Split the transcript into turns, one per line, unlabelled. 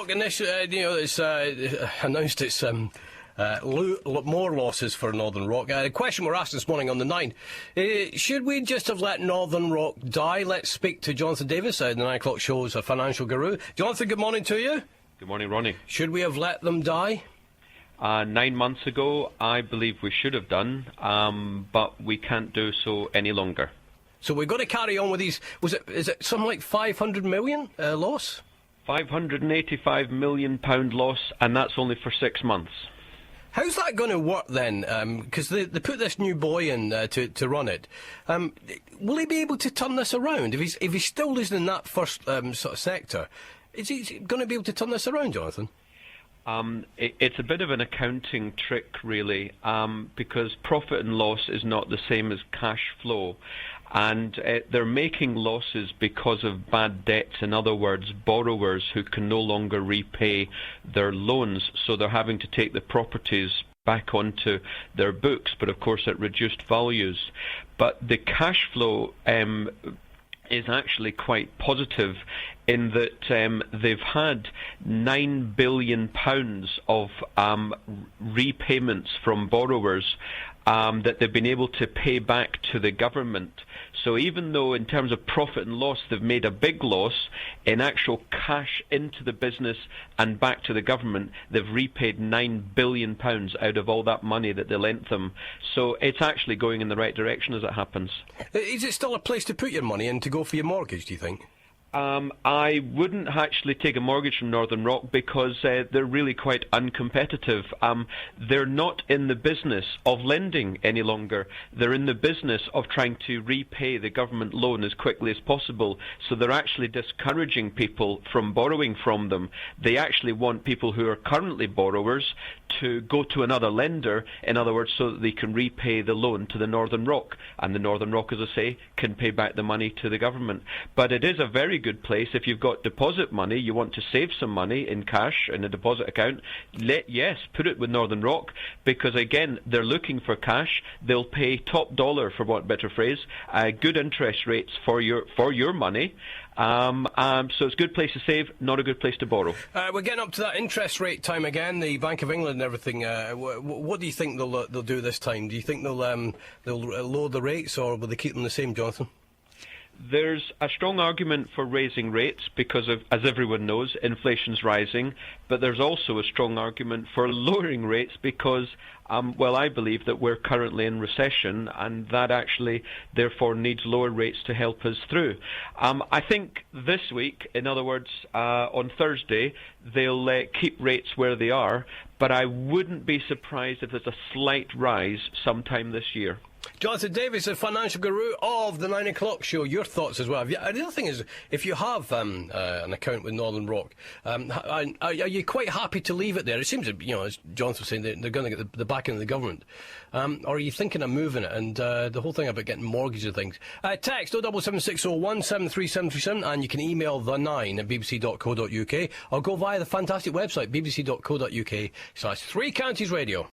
Rock it's announced its more losses for Northern Rock. The question we're asked this morning on the 9, should we just have let Northern Rock die? Let's speak to Jonathan Davis, the 9 o'clock show's a financial guru. Jonathan, good morning to you.
Good morning, Ronnie.
Should we have let them die?
9 months ago, I believe we should have done, but we can't do so any longer.
So we've got to carry on with these. Is it something like 500 million loss?
£585 million loss, and that's only for 6 months.
How's that going to work then? Because they put this new boy in to run it. Will he be able to turn this around? If he's still losing in that first sort of sector, is he going to be able to turn this around, Jonathan?
It's a bit of an accounting trick, really, because profit and loss is not the same as cash flow. And they're making losses because of bad debts, in other words, borrowers who can no longer repay their loans, so they're having to take the properties back onto their books, but of course at reduced values. But the cash flow is actually quite positive in that they've had £9 billion of repayments from borrowers that they've been able to pay back to the government. So even though in terms of profit and loss they've made a big loss, in actual cash into the business and back to the government, they've repaid £9 billion out of all that money that they lent them. So it's actually going in the right direction as it happens.
Is it still a place to put your money in to go for your mortgage, do you think?
I wouldn't actually take a mortgage from Northern Rock because they're really quite uncompetitive. They're not in the business of lending any longer. They're in the business of trying to repay the government loan as quickly as possible. So they're actually discouraging people from borrowing from them. They actually want people who are currently borrowers to go to another lender, in other words, so that they can repay the loan to the Northern Rock. And the Northern Rock, as I say, can pay back the money to the government. But it is a very good place if you've got deposit money, you want to save some money in cash in a deposit account, put it with Northern Rock, because again they're looking for cash. They'll pay top dollar, for want of a better phrase, good interest rates for your money. So it's a good place to save, not a good place to borrow.
We're getting up to that interest rate time again, the Bank of England and everything. What do you think they'll do this time? Do you think they'll lower the rates, or will they keep them the same, Jonathan?
There's a strong argument for raising rates because of, as everyone knows, inflation's rising, but there's also a strong argument for lowering rates because, I believe that we're currently in recession and that actually therefore needs lower rates to help us through. I think this week, in other words, on Thursday, they'll keep rates where they are, but I wouldn't be surprised if there's a slight rise sometime this year.
Jonathan Davis, the financial guru of the 9 o'clock show. Your thoughts as well. The other thing is, if you have an account with Northern Rock, are you quite happy to leave it there? It seems, as Jonathan was saying, they're going to get the backing of the government. Or are you thinking of moving it? And the whole thing about getting mortgages and things. Text 07760173737, and you can email the9@bbc.co.uk, or go via the fantastic website bbc.co.uk/3countiesradio.